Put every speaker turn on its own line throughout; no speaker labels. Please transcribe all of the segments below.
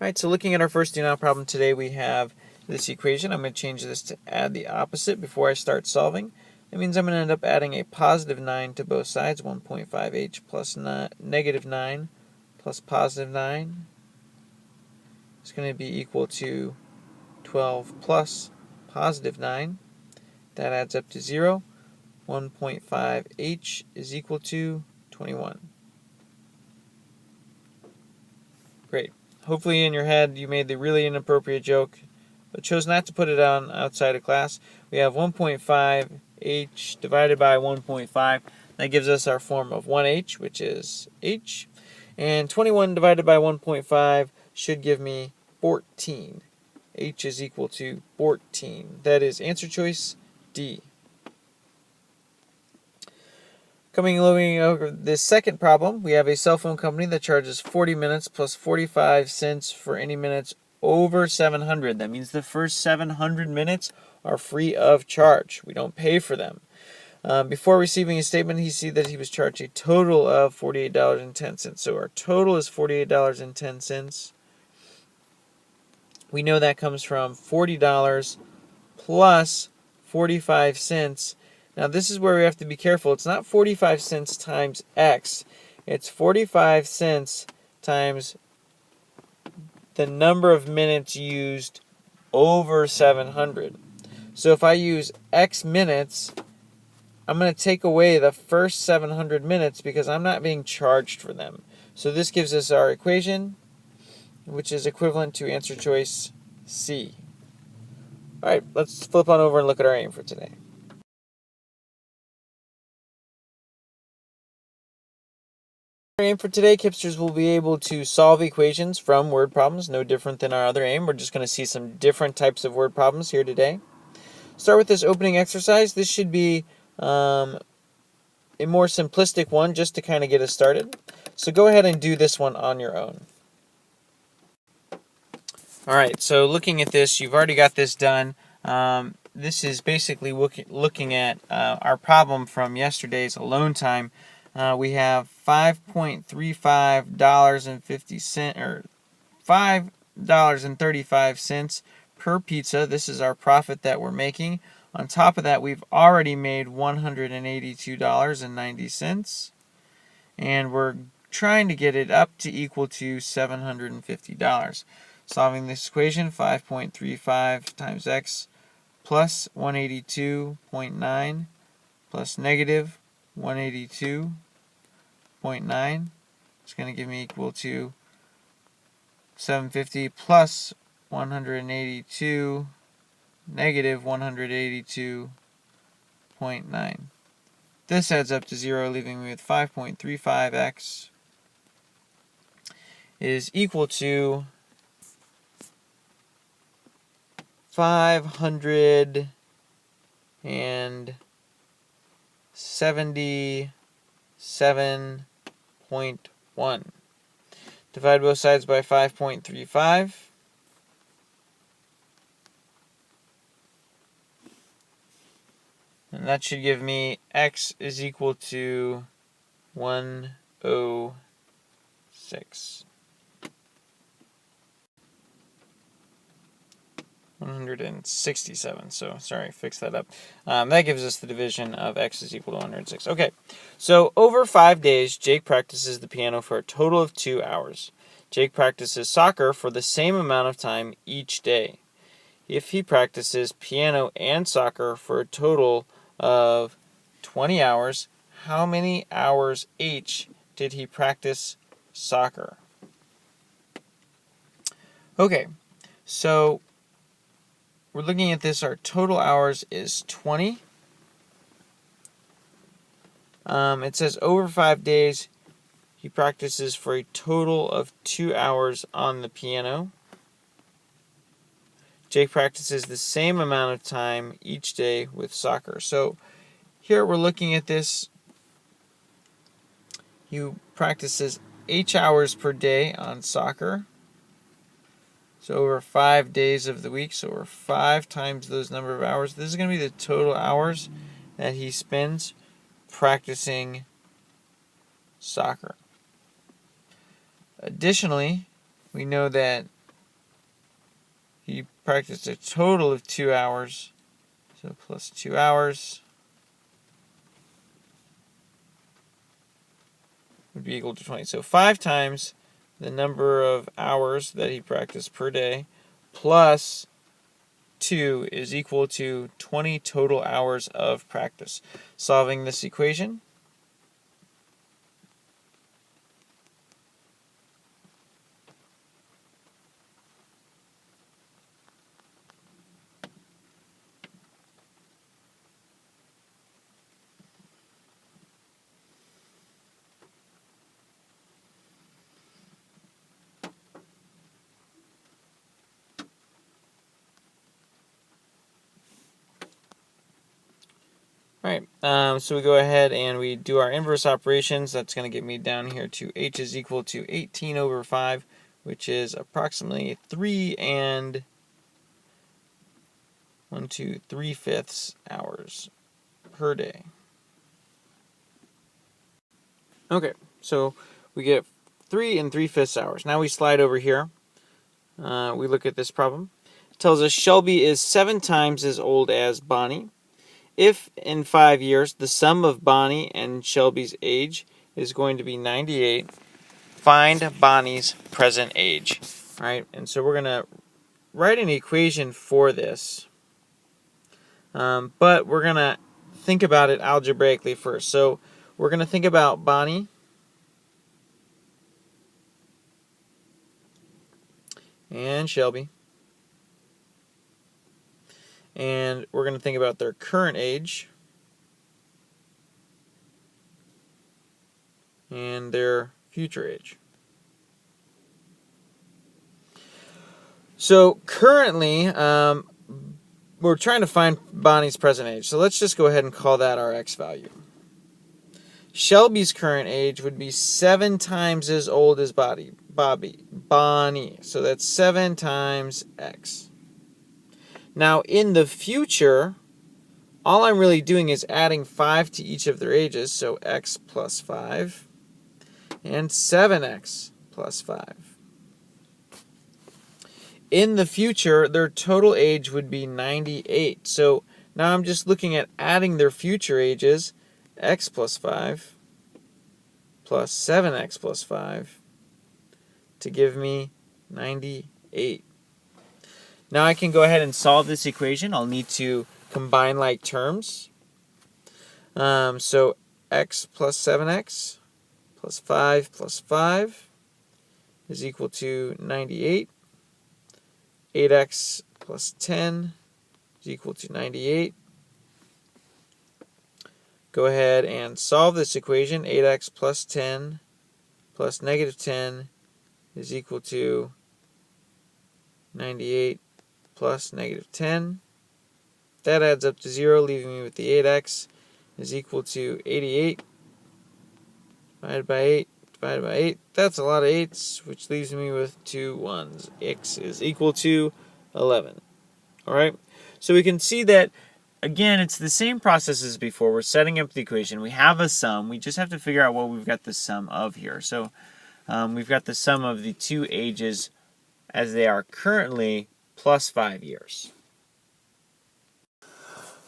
Alright, so looking at our first do not problem today, we have this equation. I'm going to change this to add the opposite before I start solving. That means I'm going to end up adding a positive 9 to both sides, 1.5h plus negative 9 plus positive 9 is going to be equal to 12 plus positive 9. That adds up to 0. 1.5h is equal to 21. Great. Hopefully in your head you made the really inappropriate joke, but chose not to put it on outside of class. We have 1.5h divided by 1.5. That gives us our form of 1h, which is h. And 21 divided by 1.5 should give me 14. H is equal to 14. That is answer choice D. Coming over this second problem, we have a cell phone company that charges 40 minutes plus 45 cents for any minutes over 700. That means the first 700 minutes are free of charge. We don't pay for them. Before receiving his statement, he see that he was charged a total of $48.10. So our total is $48.10. We know that comes from $40 plus 45 cents. Now this is where we have to be careful. It's not 45 cents times X. It's 45 cents times the number of minutes used over 700. So if I use X minutes, I'm going to take away the first 700 minutes because I'm not being charged for them. So this gives us our equation, which is equivalent to answer choice C. Alright, let's flip on over and look at our aim for today. Our aim for today, Kipsters will be able to solve equations from word problems, no different than our other aim. We're just going to see some different types of word problems here today. Start with this opening exercise. This should be a more simplistic one just to kind of get us started. So go ahead and do this one on your own. Alright, so looking at this, you've already got this done. This is basically looking at our problem from yesterday's alone time. We have $5.35.50 or $5.35 per pizza. This is our profit that we're making. On top of that, we've already made $182.90, and we're trying to get it up to equal to $750. Solving this equation, 5.35 times x plus 182.9 plus negative 182.9 is going to give me equal to 750 plus 182 negative 182.9. This adds up to 0, leaving me with 5.35x is equal to 577.1. Divide both sides by 5.35. And that should give me x is equal to 106. 167. So sorry, fix that up. That gives us the division of x is equal to 106. Okay, so over 5 days, Jake practices the piano for a total of 2 hours. Jake practices soccer for the same amount of time each day. If he practices piano and soccer for a total of 20 hours, how many hours each did he practice soccer? Okay, so we're looking at this. Our total hours is 20. It says over 5 days, he practices for a total of 2 hours on the piano. Jake practices the same amount of time each day with soccer. So here we're looking at this. He practices 8 hours per day on soccer. So over 5 days of the week, so over 5 times those number of hours. This is going to be the total hours that he spends practicing soccer. Additionally, we know that He practiced a total of 2 hours. So plus 2 hours would be equal to 20. So 5 times the number of hours that he practiced per day plus 2 is equal to 20 total hours of practice. Solving this equation, Alright, so we go ahead and we do our inverse operations. That's going to get me down here to h is equal to 18 over 5, which is approximately 3 and 3/5 hours per day. Okay, so we get 3 and 3/5 hours. Now we slide over here. We look at this problem. It tells us Shelby is 7 times as old as Bonnie. If in 5 years the sum of Bonnie and Shelby's age is going to be 98, find Bonnie's present age. All right, and so we're going to write an equation for this, but we're going to think about it algebraically first. So we're going to think about Bonnie and Shelby, and we're going to think about their current age and their future age. So currently, we're trying to find Bonnie's present age. So let's just go ahead and call that our x value. Shelby's current age would be 7 times as old as Bonnie. So that's 7 times x. Now in the future, all I'm really doing is adding 5 to each of their ages. So x plus 5 and 7x plus 5. In the future, their total age would be 98. So now I'm just looking at adding their future ages, x plus 5 plus 7x plus 5, to give me 98. Now I can go ahead and solve this equation. I'll need to combine like terms. So x plus 7x plus 5 plus 5 is equal to 98. 8x plus 10 is equal to 98. Go ahead and solve this equation. 8x plus 10 plus negative 10 is equal to 98 plus negative 10. That adds up to 0, leaving me with the 8x is equal to 88 divided by 8 divided by 8. That's a lot of 8s, which leaves me with 2 1s. X is equal to 11. Alright, so we can see that, again, it's the same process as before. We're setting up the equation. We have a sum. We just have to figure out what we've got the sum of here. So we've got the sum of the two ages as they are currently plus 5 years.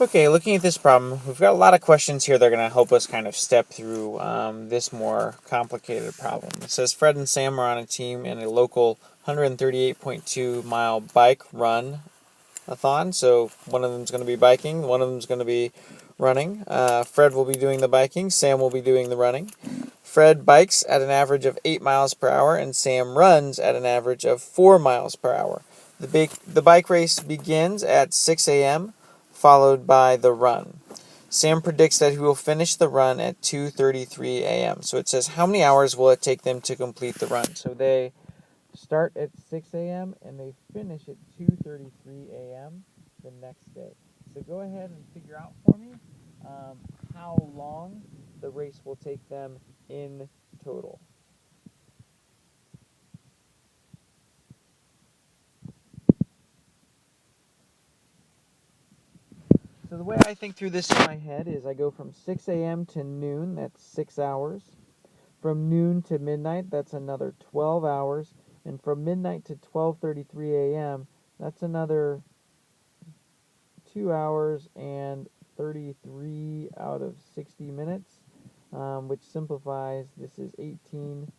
Okay, looking at this problem, we've got a lot of questions here that are going to help us kind of step through this more complicated problem. It says Fred and Sam are on a team in a local 138.2 mile bike run-a-thon. So one of them is going to be biking, one of them is going to be running. Fred will be doing the biking, Sam will be doing the running. Fred bikes at an average of 8 miles per hour, and Sam runs at an average of 4 miles per hour. The bike race begins at 6 a.m., followed by the run. Sam predicts that he will finish the run at 2:33 a.m. So it says, how many hours will it take them to complete the run? So they start at 6 a.m. and they finish at 2:33 a.m. the next day. So go ahead and figure out for me how long the race will take them in total. So the way I think through this in my head is I go from 6 a.m. to noon, that's 6 hours. From noon to midnight, that's another 12 hours. And from midnight to 12:33 a.m., That's another 2 hours and 33 out of 60 minutes, which simplifies. This is 18.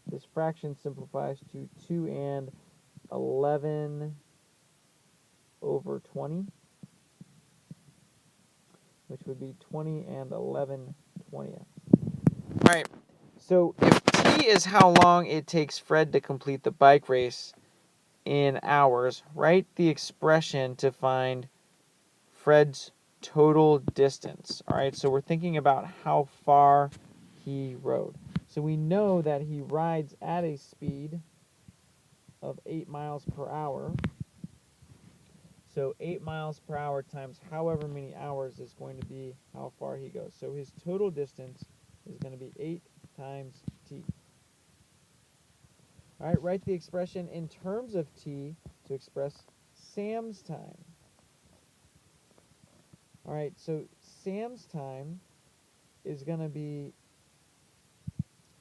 This fraction simplifies to 2 and 11 over 20, which would be 20 and 11/20. All right, so if T is how long it takes Fred to complete the bike race in hours, write the expression to find Fred's total distance. All right, so we're thinking about how far he rode. So we know that he rides at a speed of 8 miles per hour. So 8 miles per hour times however many hours is going to be how far he goes. So his total distance is going to be 8 times t. All right, write the expression in terms of t to express Sam's time. All right, so Sam's time is going to be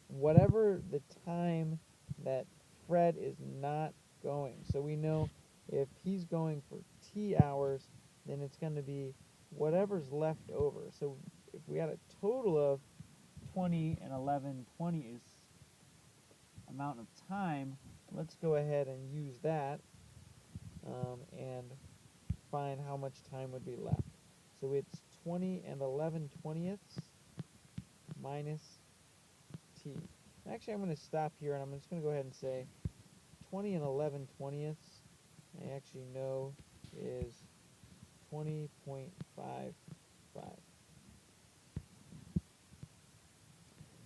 whatever the time that Fred is not going. So we know if he's going for t hours, then it's going to be whatever's left over. So if we had a total of 20 and 11/20 is amount of time, let's go ahead and use that and find how much time would be left. So it's 20 and 11/20 minus t. Actually, I'm going to stop here, and I'm just going to go ahead and say 20 and 11/20 I actually know is 20.55.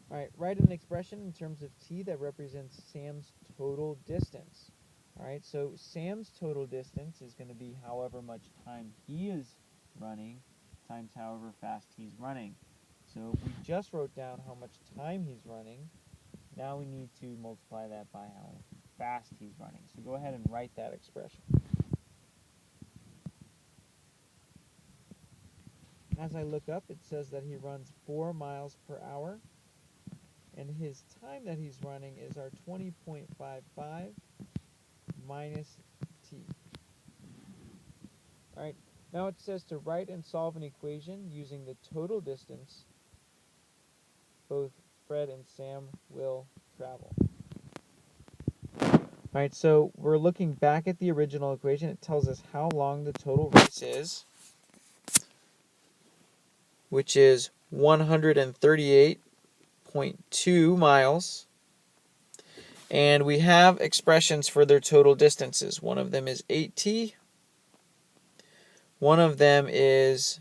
All right, write an expression in terms of t that represents Sam's total distance. All right, so Sam's total distance is going to be however much time he is running times however fast he's running. So we just wrote down how much time he's running. Now we need to multiply that by how fast he's running. So go ahead and write that expression. As I look up, it says that he runs 4 miles per hour, and his time that he's running is our 20.55 minus t. All right, now it says to write and solve an equation using the total distance both Fred and Sam will travel. All right, so we're looking back at the original equation. It tells us how long the total race is, which is 138.2 miles. And we have expressions for their total distances. One of them is 8t. One of them is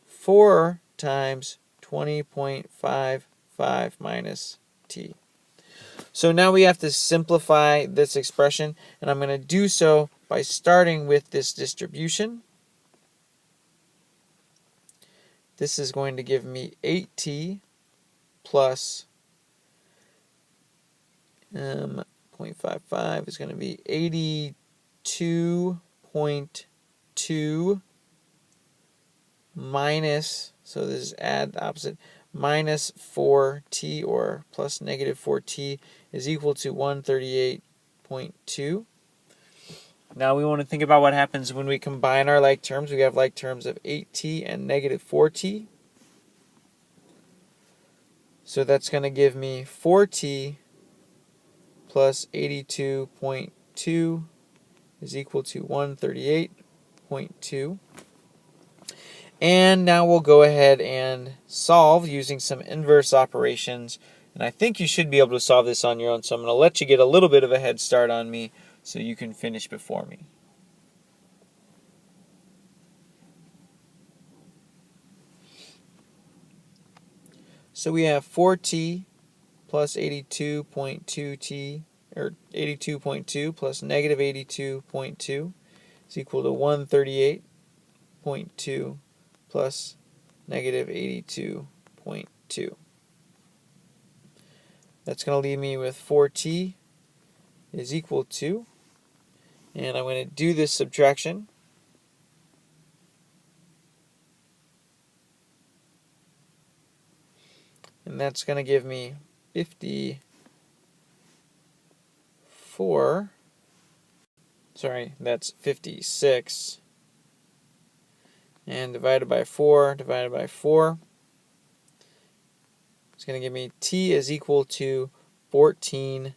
4 times 20.55 minus t. So now we have to simplify this expression, and I'm going to do so by starting with this distribution. This is going to give me 8t plus 0.55 is going to be 82.2 minus, so this is add the opposite, minus 4t or plus negative 4t is equal to 138.2. Now we want to think about what happens when we combine our like terms. We have like terms of 8t and negative 4t. So that's going to give me 4t plus 82.2 is equal to 138.2. And now we'll go ahead and solve using some inverse operations. And I think you should be able to solve this on your own, so I'm going to let you get a little bit of a head start on me so you can finish before me. So we have 4t plus 82.2t, or 82.2 plus negative 82.2 is equal to 138.2 plus negative 82.2. That's going to leave me with 4t is equal to, and I'm going to do this subtraction. And that's going to give me 54 sorry, that's 56. And divided by 4, divided by 4. It's going to give me t is equal to 14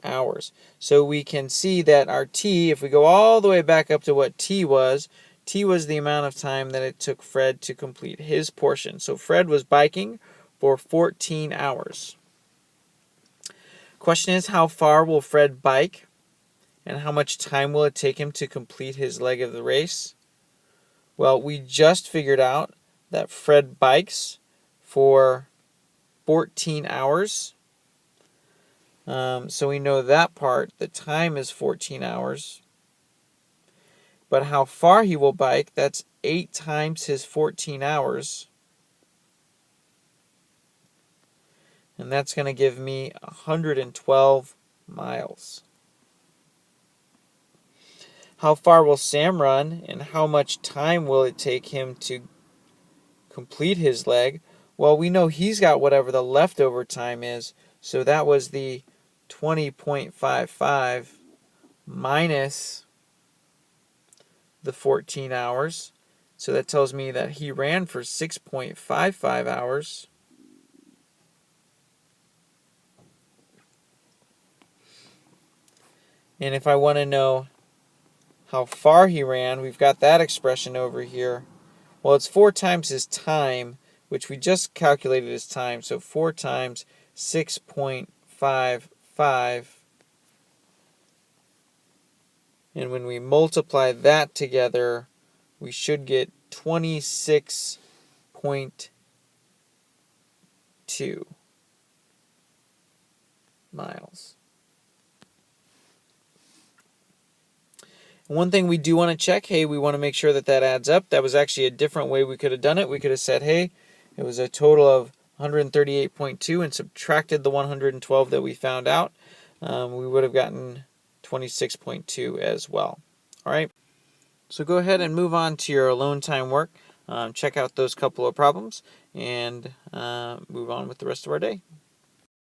hours. So we can see that our t, if we go all the way back up to what t was the amount of time that it took Fred to complete his portion. So Fred was biking for 14 hours. Question is, how far will Fred bike? And how much time will it take him to complete his leg of the race? Well, we just figured out that Fred bikes for 14 hours. So we know that part. The time is 14 hours. But how far he will bike, that's 8 times his 14 hours. And that's going to give me 112 miles. How far will Sam run, and how much time will it take him to complete his leg? Well, we know he's got whatever the leftover time is, so that was the 20.55 minus the 14 hours. So that tells me that he ran for 6.55 hours. And if I want to know how far he ran, we've got that expression over here. Well, it's 4 times his time, which we just calculated his time. So 4 times 6.55. And when we multiply that together, we should get 26.2 miles. One thing we do want to check, hey, we want to make sure that that adds up. That was actually a different way we could have done it. We could have said, hey, it was a total of 138.2 and subtracted the 112 that we found out. We would have gotten 26.2 as well. All right. So go ahead and move on to your alone time work. Check out those couple of problems and move on with the rest of our day.